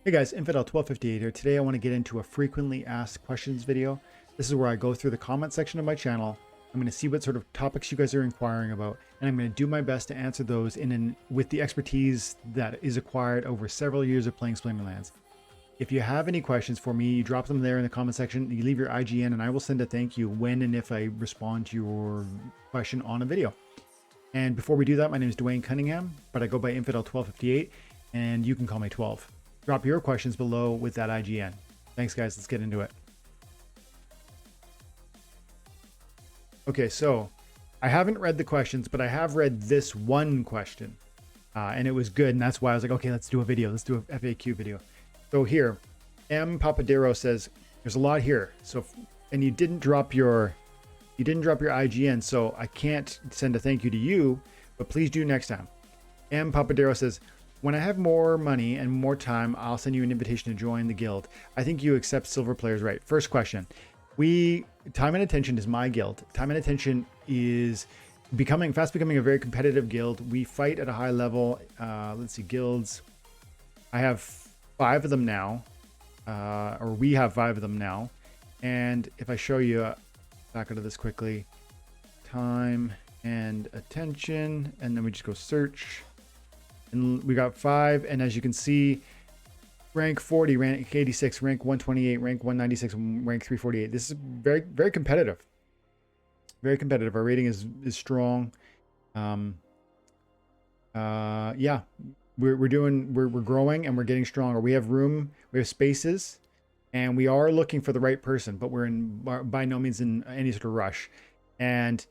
Hey guys, Infidel1258 here. Today I want to get into a frequently asked questions video. This is where I go through the comment section of my channel. I'm going to see what sort of topics you guys are inquiring about, and I'm going to do my best to answer those with the expertise that is acquired over several years of playing Splinterlands. If you have any questions for me, you drop them there in the comment section, you leave your IGN, and I will send a thank you when and if I respond to your question on a video. And before we do that, my name is Dwayne Cunningham, but I go by Infidel1258, and you can call me 12. Drop your questions below with that IGN. Thanks, guys. Let's get into it. Okay, so I haven't read the questions, but I have read this one question, and it was good, and that's why I was like, okay, let's do a video. Let's do a FAQ video. So here, M. Papadero says, "There's a lot here. So, and you didn't drop your IGN, so I can't send a thank you to you, but please do next time." M. Papadero says, "When I have more money and more time, I'll send you an invitation to join the guild. I think you accept silver players, right?" First question. Time and Attention is my guild. Time and Attention is fast becoming a very competitive guild. We fight at a high level. Let's see, guilds. I have 5 of them now, or we have 5 of them now. And if I show you, back into this quickly, Time and Attention, and then we just go search. And we got 5, and as you can see, rank 40, rank 86, rank 128, rank 196, rank 348. This is very, very competitive. Very competitive. Our rating is strong. Yeah, we're growing and we're getting stronger. We have room, we have spaces, and we are looking for the right person, but we're by no means in any sort of rush. And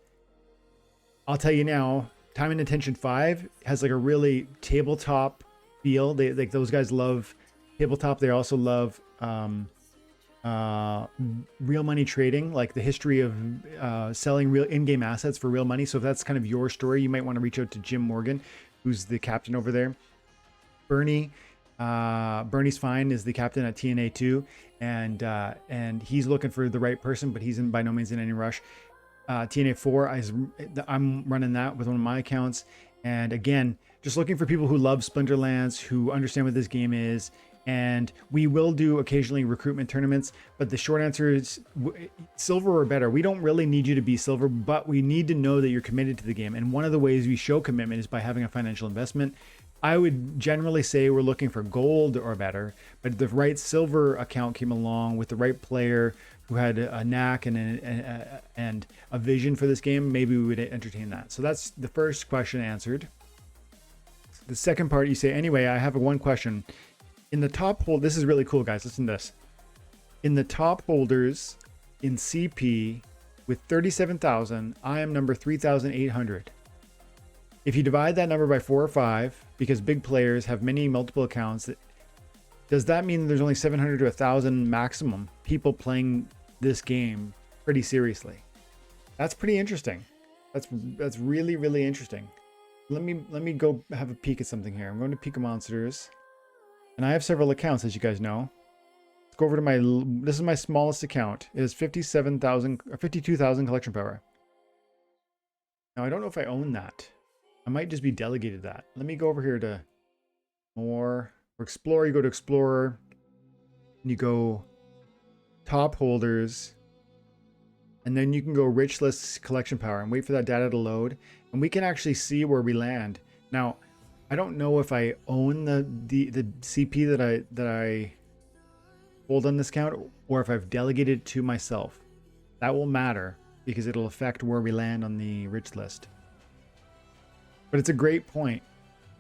I'll tell you now, Time and Attention 5 has like a really tabletop feel. Those guys love tabletop. They also love real money trading, like the history of selling real in-game assets for real money. So if that's kind of your story, you might want to reach out to Jim Morgan, who's the captain over there. Bernie's Fine is the captain at TNA 2, and he's looking for the right person, but he's by no means in any rush. TNA 4, I'm running that with one of my accounts, and again, just looking for people who love Splinterlands, who understand what this game is. And we will do occasionally recruitment tournaments, but the short answer is silver or better. We don't really need you to be silver, but we need to know that you're committed to the game. And one of the ways we show commitment is by having a financial investment. I would generally say we're looking for gold or better, but if the right silver account came along with the right player who had a knack and a vision for this game, maybe we would entertain that. So that's the first question answered. The second part, you say, "Anyway, I have one question. In the top hold," this is really cool, guys. Listen to this. "In the top holders in CP with 37,000, I am number 3,800. If you divide that number by 4 or 5, because big players have many multiple accounts, does that mean there's only 700 to 1,000 maximum people playing this game pretty seriously?" That's pretty interesting. That's really, really interesting. Let me go have a peek at something here. I'm going to Peak of Monsters, and I have several accounts, as you guys know. Let's go over to this is my smallest account. It is 57,000 or 52,000 collection power. Now I don't know if I own that. I might just be delegated that. Let me go over here to more or Explorer. You go to Explorer, and you go top holders, and then you can go rich list collection power and wait for that data to load, and we can actually see where we land. Now, I don't know if I own the CP that I hold on this account, or if I've delegated it to myself. That will matter because it'll affect where we land on the rich list. But it's a great point.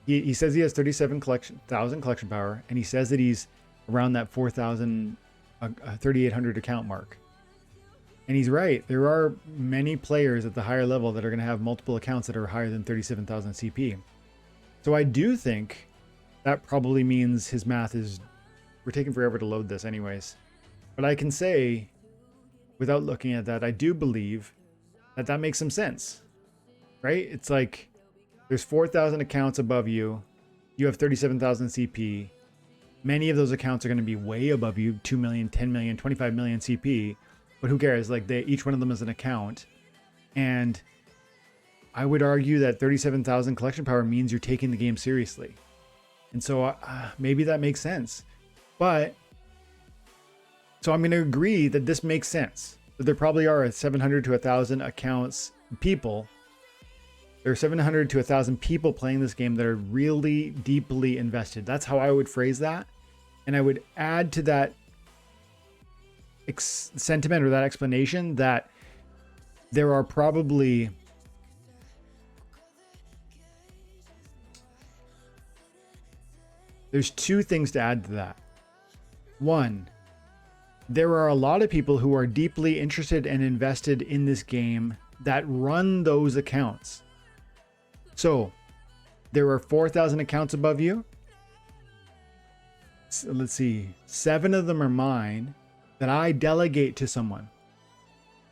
He says he has 37,000 collection power, and he says that he's around that 4,000, 3,800 account mark. And he's right. There are many players at the higher level that are going to have multiple accounts that are higher than 37,000 CP. So I do think that probably means his math is, we're taking forever to load this anyways. But I can say, without looking at that, I do believe that that makes some sense, right? It's like, there's 4,000 accounts above you. You have 37,000 CP. Many of those accounts are going to be way above you, 2 million, 10 million, 25 million CP. But who cares? Like each one of them is an account. And I would argue that 37,000 collection power means you're taking the game seriously. And so maybe that makes sense. But so I'm going to agree that this makes sense. That there probably are 700 to 1,000 accounts people. There are 700 to 1,000 people playing this game that are really deeply invested. That's how I would phrase that. And I would add to that sentiment or that explanation that there are probably there's two things to add to that. One, there are a lot of people who are deeply interested and invested in this game that run those accounts. So there are 4,000 accounts above you. So let's see, 7 of them are mine that I delegate to someone.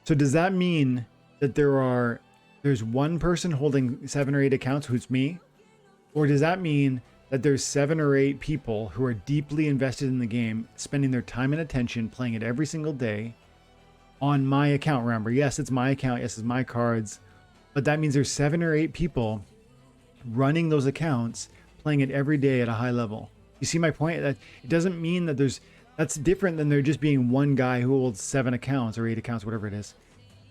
So does that mean that there's one person holding 7 or 8 accounts who's me? Or does that mean that there's 7 or 8 people who are deeply invested in the game, spending their time and attention playing it every single day on my account? Remember, yes, it's my account. Yes, it's my cards. But that means there's 7 or 8 people running those accounts, playing it every day at a high level. You see my point? That it doesn't mean that that's different than there just being one guy who holds 7 accounts or 8 accounts, whatever it is.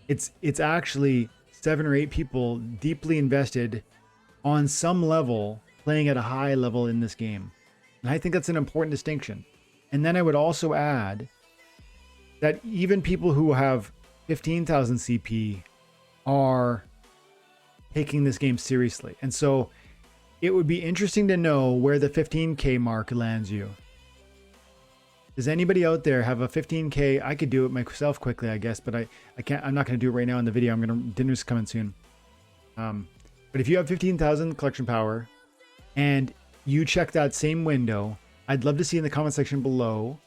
It's actually 7 or 8 people deeply invested on some level, playing at a high level in this game. And I think that's an important distinction. And then I would also add that even people who have 15,000 CP are taking this game seriously. And so it would be interesting to know where the 15K mark lands you. Does anybody out there have a 15K? I could do it myself quickly, I guess, but I can't. I'm not going to do it right now in the video. Dinner's coming soon. But if you have 15,000 collection power and you check that same window, I'd love to see in the comment section below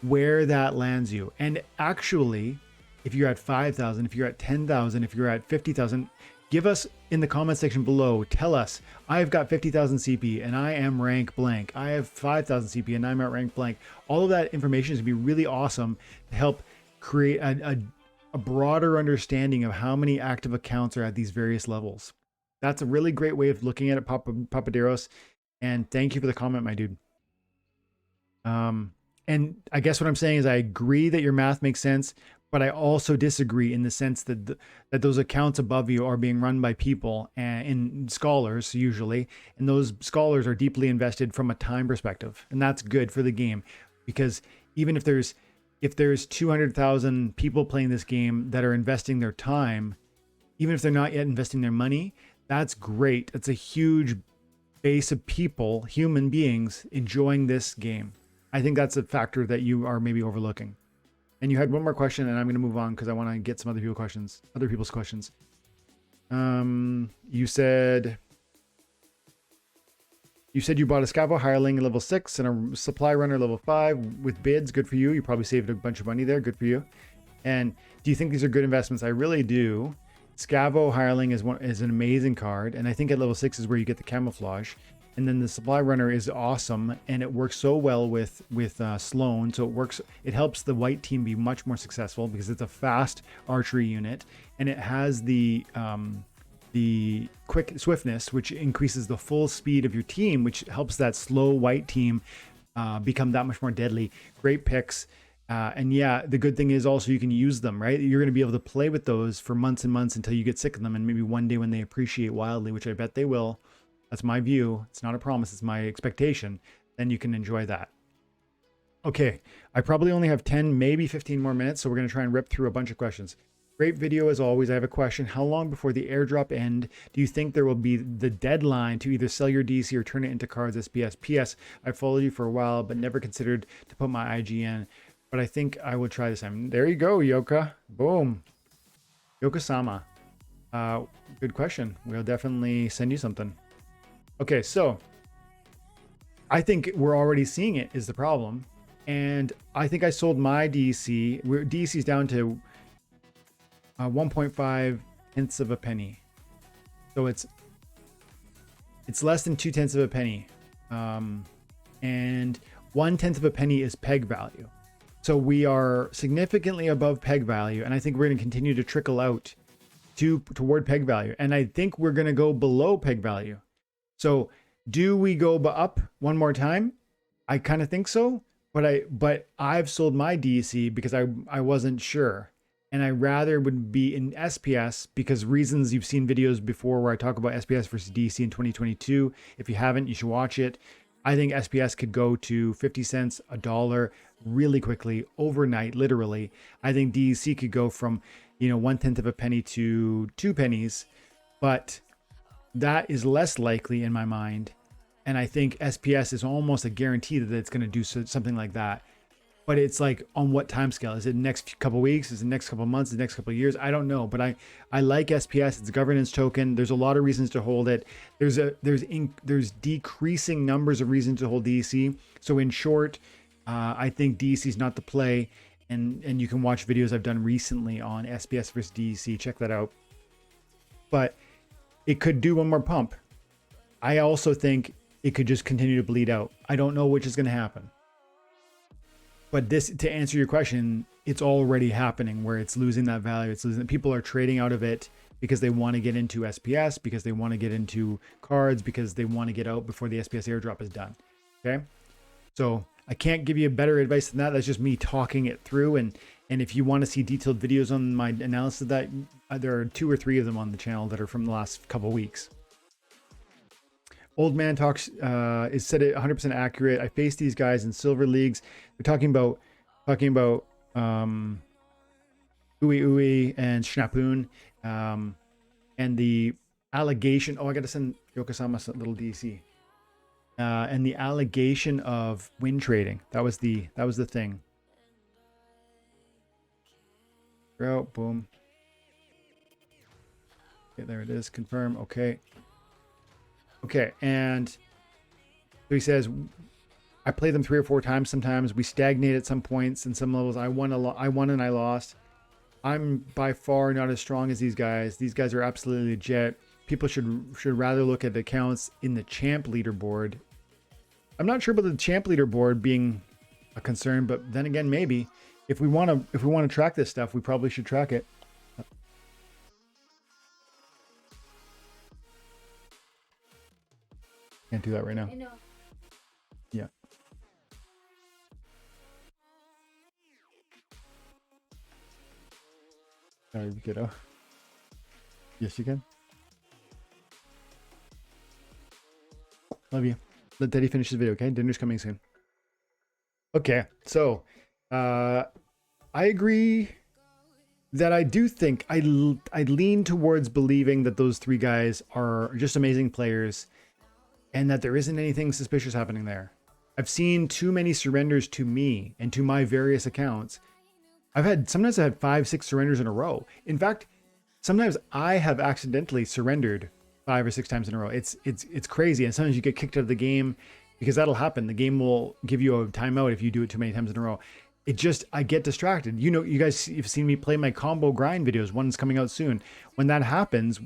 where that lands you. And actually, if you're at 5,000, if you're at 10,000, if you're at 50,000, give us in the comment section below. Tell us, I've got 50,000 CP and I am rank blank. I have 5,000 CP and I'm at rank blank. All of that information is going to be really awesome to help create a broader understanding of how many active accounts are at these various levels. That's a really great way of looking at it, Papaderos. And thank you for the comment, my dude. And I guess what I'm saying is I agree that your math makes sense, but I also disagree in the sense that that those accounts above you are being run by people and scholars usually, and those scholars are deeply invested from a time perspective, and that's good for the game, because even if there's 200,000 people playing this game that are investing their time, even if they're not yet investing their money, that's great. That's a huge base of people, human beings, enjoying this game. I think that's a factor that you are maybe overlooking. And you had one more question, and I'm going to move on because I want to get some other people's questions. You said you bought a Scavo Hireling level 6 and a Supply Runner level 5 with bids. Good for you. You probably saved a bunch of money there. Good for you. And do you think these are good investments? I really do. Scavo Hireling is an amazing card, and I think at level 6 is where you get the camouflage. And then the Supply Runner is awesome, and it works so well with Sloan. So it helps the white team be much more successful because it's a fast archery unit, and it has the quick swiftness, which increases the full speed of your team, which helps that slow white team become that much more deadly. Great picks. And yeah, the good thing is also you can use them, right? You're going to be able to play with those for months and months until you get sick of them, and maybe one day when they appreciate wildly, which I bet they will. That's my view. It's not a promise. It's my expectation. Then you can enjoy that. Okay. I probably only have 10, maybe 15 more minutes. So we're going to try and rip through a bunch of questions. Great video as always. I have a question. How long before the airdrop end do you think there will be the deadline to either sell your DEC or turn it into cards SPS? PS, I followed you for a while, but never considered to put my IGN. But I think I will try this time. There you go, Yoka. Boom. Yoka-sama. Good question. We'll definitely send you something. Okay, so I think we're already seeing it is the problem. And I think I sold my DEC. DEC is down to 1.5 tenths of a penny. So it's less than 2 tenths of a penny. And 1 tenth of a penny is peg value. So we are significantly above peg value. And I think we're going to continue to trickle out toward peg value. And I think we're going to go below peg value. So do we go up one more time? I kind of think so, but I've sold my DEC because I wasn't sure. And I rather would be in SPS because reasons. You've seen videos before where I talk about SPS versus DEC in 2022. If you haven't, you should watch it. I think SPS could go to 50 cents, $1 really quickly, overnight, literally. I think DEC could go from, 1/10 of a penny to 2 pennies, but that is less likely in my mind. And I think SPS is almost a guarantee that it's going to do something like that. But it's like, on what time scale? Is it next couple weeks? Is it next couple months? Is it next couple years? I don't know. But I like SPS. It's a governance token. There's a lot of reasons to hold it. There's decreasing numbers of reasons to hold DEC. So in short, I think DEC is not the play. And you can watch videos I've done recently on SPS versus DEC. Check that out. But it could do one more pump. I also think it could just continue to bleed out. I don't know which is going to happen. But this, to answer your question, it's already happening where it's losing that value. It's losing. People are trading out of it because they want to get into SPS, because they want to get into cards, because they want to get out before the SPS airdrop is done. Okay. So I can't give you better advice than that. That's just me talking it through. And if you want to see detailed videos on my analysis of that, there are 2 or 3 of them on the channel that are from the last couple of weeks. Old Man Talks is said it 100% accurate. I faced these guys in silver leagues. They're talking about Ooey Ooey and Schnapoon, and the allegation. Oh, I got to send Yokosama a little DC. And the allegation of win trading. That was the thing. Oh, boom. Okay, there it is. Confirm. Okay. Okay, and so he says, I play them 3 or 4 times sometimes. We stagnate at some points and some levels. I won and I lost. I'm by far not as strong as these guys. These guys are absolutely legit. People should rather look at accounts in the champ leaderboard. I'm not sure about the champ leaderboard being a concern, but then again, maybe if we want to track this stuff, we probably should track it. Can't do that right now. Yeah. Sorry, kiddo. Yes, you can. Love you. Let Daddy finish his video, okay? Dinner's coming soon. Okay, so I agree that I do think I lean towards believing that those 3 guys are just amazing players, and that there isn't anything suspicious happening there. I've seen too many surrenders to me and to my various accounts. Sometimes I've had 5, 6 surrenders in a row. In fact, sometimes I have accidentally surrendered 5 or 6 times in a row. It's crazy. And sometimes you get kicked out of the game because that'll happen. The game will give you a timeout if you do it too many times in a row. I get distracted. You guys, you've seen me play my combo grind videos. One's coming out soon. When that happens,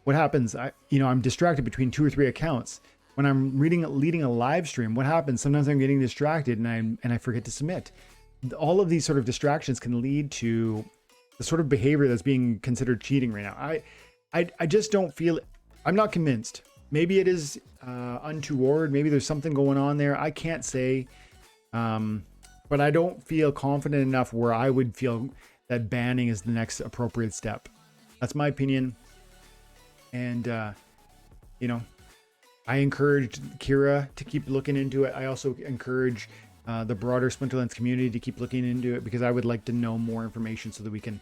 what happens? I'm distracted between 2 or 3 accounts. When I'm leading a live stream, what happens? Sometimes I'm getting distracted and I forget to submit. All of these sort of distractions can lead to the sort of behavior that's being considered cheating right now. I just don't feel. I'm not convinced. Maybe it is untoward. Maybe there's something going on there. I can't say, but I don't feel confident enough where I would feel that banning is the next appropriate step. That's my opinion, and I encourage Kira to keep looking into it. I also encourage the broader Splinterlands community to keep looking into it, because I would like to know more information so that we can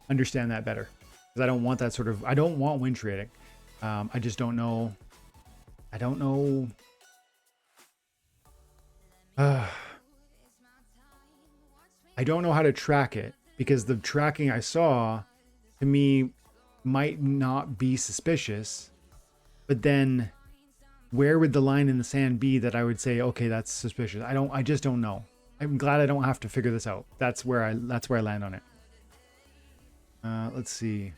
understand that better. Because I don't want that sort of, I don't want win trading. I just don't know. I don't know. I don't know how to track it, because the tracking I saw to me might not be suspicious, but then where would the line in the sand be that I would say, okay, that's suspicious? I just don't know. I'm glad I don't have to figure this out. That's where I land on it. Let's see.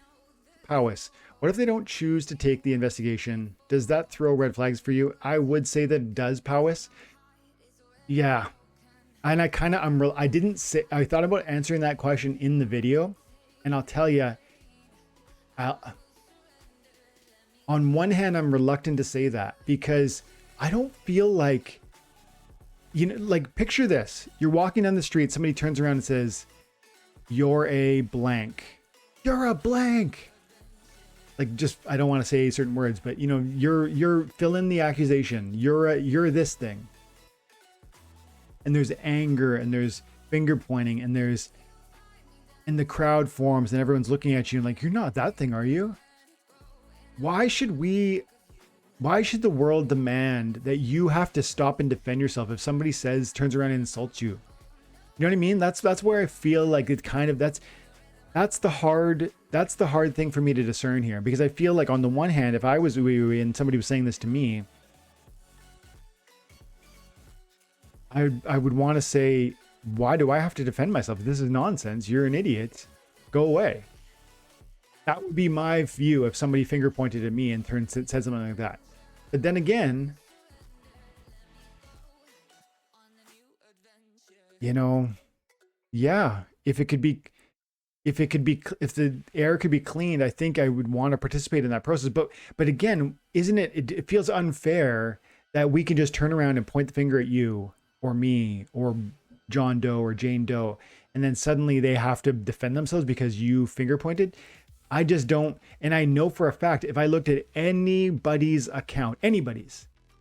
Powis. What if they don't choose to take the investigation? Does that throw red flags for you? I would say that it does, Powis. Yeah. And I thought about answering that question in the video, and I'll tell you, on one hand, I'm reluctant to say that, because I don't feel like, you know, like picture this. You're walking down the street, somebody turns around and says, "You're a blank." You're a blank. Like, just, I don't want to say certain words, but you know, you're fill in the accusation. You're this thing. And there's anger and there's finger pointing and the crowd forms and everyone's looking at you and like, you're not that thing, are you? Why should the world demand that you have to stop and defend yourself if somebody turns around and insults you? You know what I mean? That's where I feel like it kind of, that's the hard thing for me to discern here, because I feel like on the one hand, if I was Uwe and somebody was saying this to me, I would want to say, why do I have to defend myself? This is nonsense. You're an idiot. Go away. That would be my view if somebody finger pointed at me and said something like that. But then again, you know, yeah, if the air could be cleaned, I think I would want to participate in that process. But again, isn't it feels unfair that we can just turn around and point the finger at you or me or John Doe or Jane Doe, and then suddenly they have to defend themselves because you finger pointed. I just don't. And I know for a fact, if I looked at anybody's account,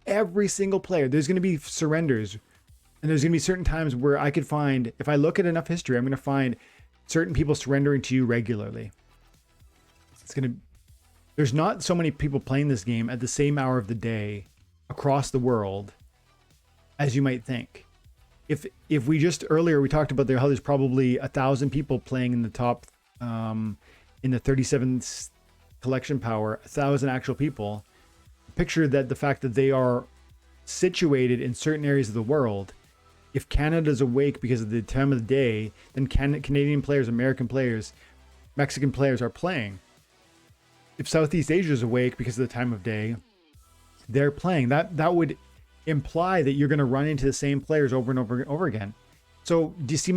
every single player, there's going to be surrenders. And there's going to be certain times where I could find, if I look at enough history, I'm going to find certain people surrendering to you regularly. There's not so many people playing this game at the same hour of the day across the world as you might think. If we just earlier, we talked about how there's probably 1,000 people playing in the top, in the 37 collection power, 1,000 actual people. Picture that the fact that they are situated in certain areas of the world. If Canada's awake because of the time of the day, then Canadian players, American players, Mexican players are playing. If Southeast Asia is awake because of the time of day, they're playing. That would imply that you're going to run into the same players over and over and over again. So do you see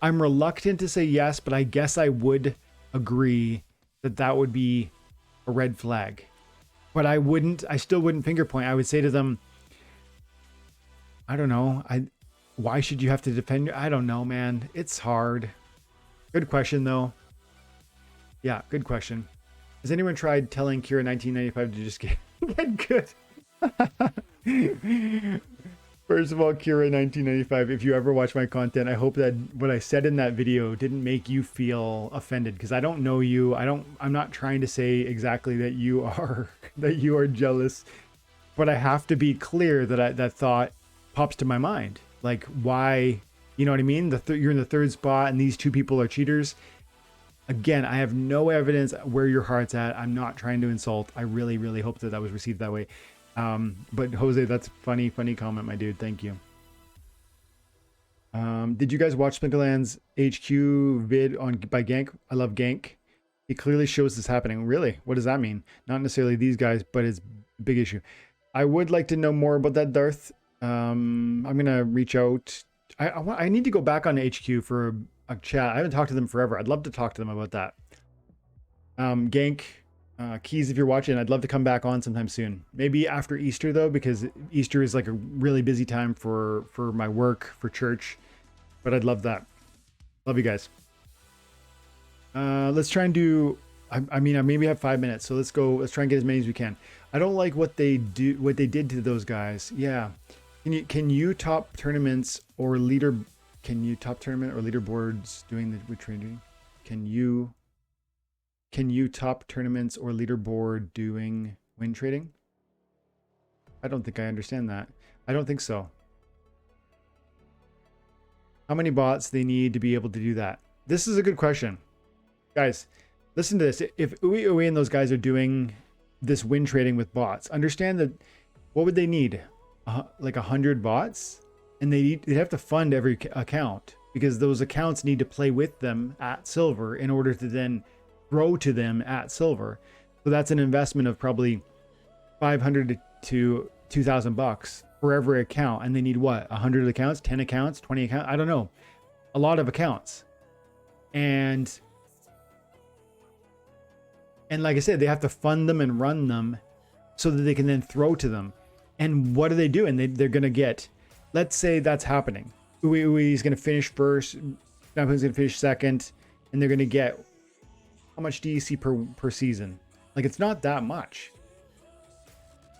I'm reluctant to say yes, but I guess I would agree that would be a red flag. But I still wouldn't finger point. I would say to them, I don't know. Why should you have to defend? I don't know, man. It's hard. Good question, though. Yeah, good question. Has anyone tried telling Kira 1995 to just get good? First of all, Kira 1995, if you ever watch my content, I hope that what I said in that video didn't make you feel offended, because I don't know you. I'm not trying to say exactly that you are jealous, but I have to be clear that that thought pops to my mind. Like, why, you know what I mean? You're in the third spot and these two people are cheaters. Again, I have no evidence where your heart's at. I'm not trying to insult. I really, really hope that was received that way. But Jose, that's funny comment, my dude. Thank you. Did you guys watch Splinterlands HQ vid by Gank? I love Gank. He clearly shows this happening. Really? What does that mean? Not necessarily these guys, but it's a big issue. I would like to know more about that, Darth. I'm gonna reach out. I need to go back on HQ for a chat. I haven't talked to them forever. I'd love to talk to them about that. Gank, Keys, if you're watching, I'd love to come back on sometime soon. Maybe after Easter though, because Easter is like a really busy time for my work, for church. But I'd love that. Love you guys. Let's try and do. I mean, I maybe have 5 minutes, so let's go. Let's try and get as many as we can. I don't like what they did to those guys. Yeah. Can you top tournaments or Can you top tournament or leaderboards doing the trading? Can you top tournaments or leaderboard doing win trading? I don't think I understand that. I don't think so. How many bots they need to be able to do that? This is a good question. Guys, listen to this. If Uwe and those guys are doing this win trading with bots, understand that what would they need? Like 100 bots? And they'd have to fund every account, because those accounts need to play with them at silver in order to then grow to them at silver. So that's an investment of probably 500 to 2,000 bucks for every account. And they need what? 100 accounts, 10 accounts, 20 accounts? I don't know. A lot of accounts. And like I said, they have to fund them and run them so that they can then throw to them. And what do they do? And they're going to get let's say that's happening. He's going to finish first. Snapu's going to finish second, and they're going to get how much DEC per season? Like, it's not that much.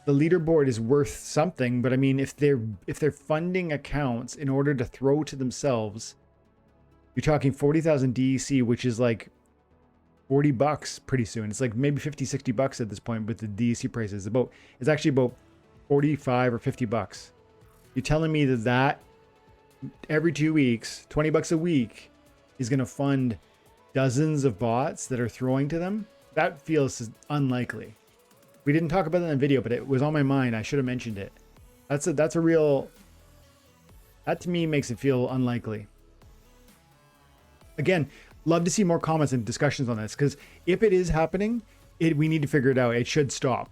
The leaderboard is worth something, but I mean, if they're funding accounts in order to throw to themselves, you're talking 40,000 DEC, which is like $40 pretty soon. It's like maybe 50, 60 bucks at this point with the DEC prices. It's actually about 45 or 50 bucks. You're telling me that every 2 weeks, 20 bucks a week is going to fund dozens of bots that are throwing to them? That feels unlikely. We didn't talk about that in the video, but it was on my mind. I should have mentioned it. That's a real, that to me makes it feel unlikely. Again, love to see more comments and discussions on this, because if it is happening, we need to figure it out. It should stop.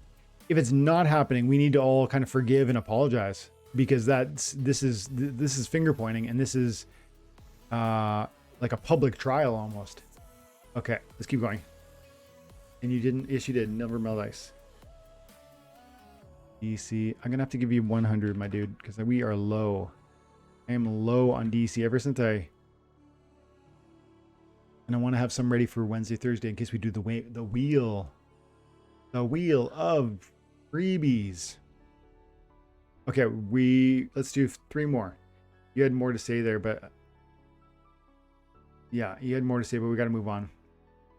If it's not happening, we need to all kind of forgive and apologize, because this is finger pointing, and this is like a public trial almost. Okay, let's keep going. And you didn't. Yes, you did. Never melt ice. DC. I'm gonna have to give you 100, my dude, because we are low. I am low on DC ever since and I want to have some ready for Wednesday, Thursday in case we do the wheel of freebies. Okay, let's do 3 more. You had more to say there, but yeah, you had more to say, but we got to move on.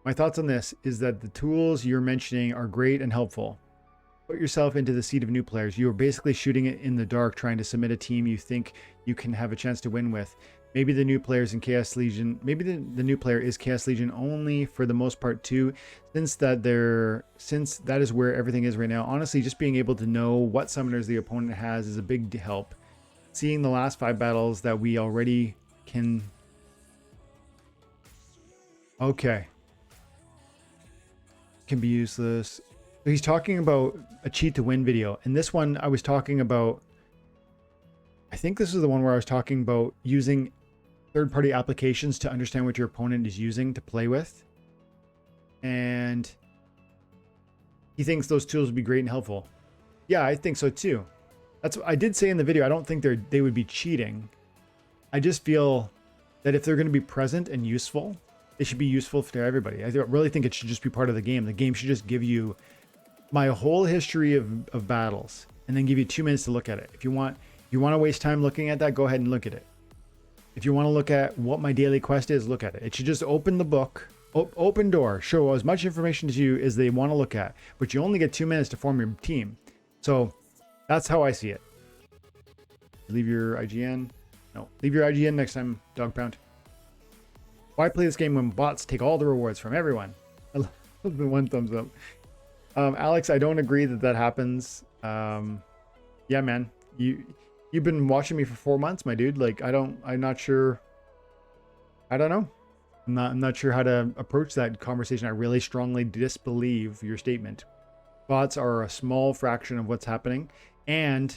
My thoughts on this is that the tools you're mentioning are great and helpful. Put yourself into the seat of new players. You are basically shooting it in the dark, trying to submit a team you think you can have a chance to win with. Maybe the new players in Chaos Legion, maybe the new player is Chaos Legion only for the most part too, since that is where everything is right now. Honestly, just being able to know what summoners the opponent has is a big help. Seeing the last 5 battles that we already can. Okay. Can be useless. He's talking about a cheat to win video. And this one I was talking about, I think this is the one where I was talking about using third-party applications to understand what your opponent is using to play with. And he thinks those tools would be great and helpful. Yeah, I think so too. That's what I did say in the video. I don't think they would be cheating. I just feel that if they're going to be present and useful, they should be useful to everybody. I really think it should just be part of the game. The game should just give you my whole history of battles and then give you 2 minutes to look at it. If you want to waste time looking at that, go ahead and look at it. If you want to look at what my daily quest is, look at it. It should just open the book, open door, show as much information to you as they want to look at, but you only get 2 minutes to form your team. So that's how I see it. Leave your IGN. No, leave your IGN next time, Dog Pound. Why play this game when bots take all the rewards from everyone? I love the 1 thumbs up. Alex, I don't agree that happens. Yeah, man, you've been watching me for 4 months, my dude. Like, I'm not sure. I don't know. I'm not sure how to approach that conversation. I really strongly disbelieve your statement. Bots are a small fraction of what's happening, and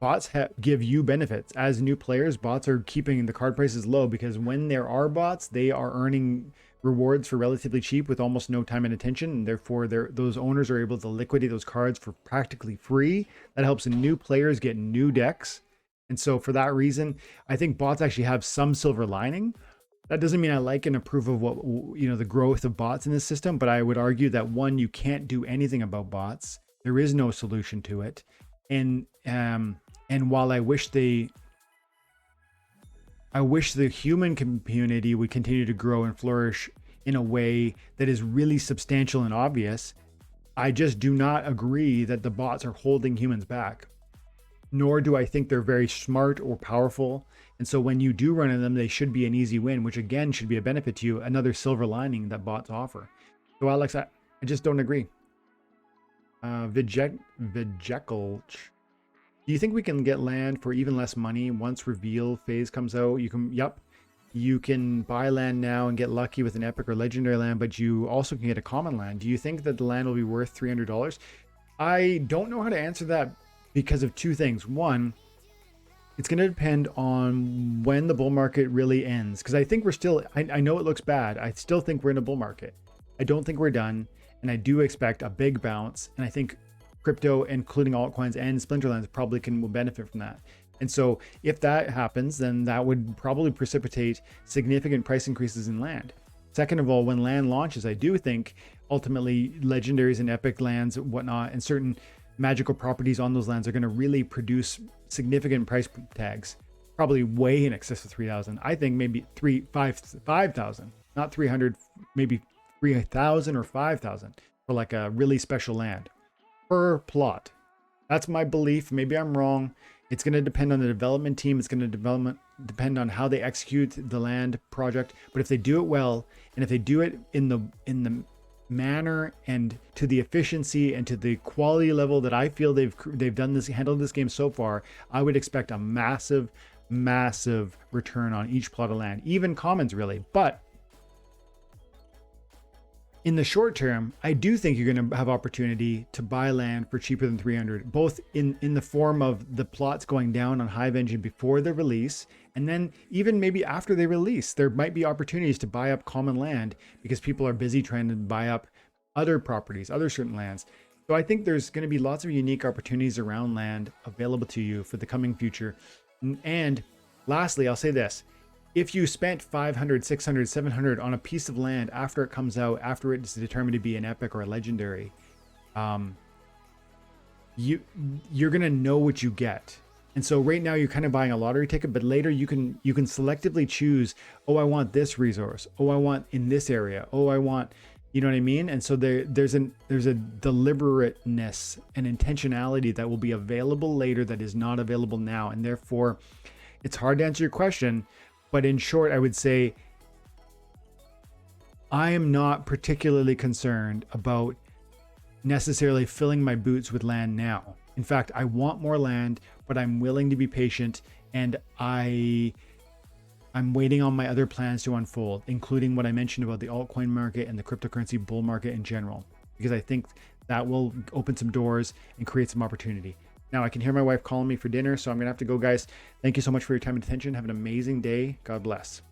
bots give you benefits. As new players, bots are keeping the card prices low because when there are bots, they are earning rewards for relatively cheap with almost no time and attention, and therefore those owners are able to liquidate those cards for practically free. That helps new players get new decks, and so for that reason, I think bots actually have some silver lining. That doesn't mean I like and approve of what, the growth of bots in this system, but I would argue that one, you can't do anything about bots. There is no solution to it, and while I wish the human community would continue to grow and flourish in a way that is really substantial and obvious, I just do not agree that the bots are holding humans back. Nor do I think they're very smart or powerful. And so when you do run into them, they should be an easy win, which again should be a benefit to you, another silver lining that bots offer. So Alex, I just don't agree. Vijekulch. Do you think we can get land for even less money once reveal phase comes out? You can buy land now and get lucky with an epic or legendary land, but you also can get a common land. Do you think that the land will be worth $300? I don't know how to answer that because of 2 things. One, it's going to depend on when the bull market really ends. Because I think we're still, I know it looks bad. I still think we're in a bull market. I don't think we're done. And I do expect a big bounce. And I think crypto, including altcoins and Splinterlands, probably will benefit from that. And so if that happens, then that would probably precipitate significant price increases in land. Second of all, when land launches, I do think ultimately legendaries and epic lands and whatnot and certain magical properties on those lands are going to really produce significant price tags, probably way in excess of 3,000. I think maybe 5,000, not 300, maybe 3,000 or 5,000 for like a really special land per plot. That's my belief. Maybe I'm wrong. It's going to depend on the development team. It's going to depend on how they execute the land project. But if they do it well, and if they do it in the manner and to the efficiency and to the quality level that I feel they've handled this game so far, I would expect a massive return on each plot of land, even commons really. But in the short term, I do think you're going to have opportunity to buy land for cheaper than 300, both in the form of the plots going down on Hive Engine before the release, and then even maybe after they release, there might be opportunities to buy up common land because people are busy trying to buy up other properties, other certain lands. So I think there's going to be lots of unique opportunities around land available to you for the coming future. And lastly, I'll say this. If you spent 500, 600, 700 on a piece of land after it comes out, after it's determined to be an epic or a legendary, you're going to know what you get. And so right now you're kind of buying a lottery ticket, but later you can selectively choose, oh, I want this resource. Oh, I want in this area. Oh, I want, you know what I mean? And so there's a deliberateness and intentionality that will be available later that is not available now. And therefore it's hard to answer your question. But in short, I would say I am not particularly concerned about necessarily filling my boots with land now. In fact, I want more land, but I'm willing to be patient, and I'm waiting on my other plans to unfold, including what I mentioned about the altcoin market and the cryptocurrency bull market in general, because I think that will open some doors and create some opportunity. Now I can hear my wife calling me for dinner, so I'm going to have to go, guys. Thank you so much for your time and attention. Have an amazing day. God bless.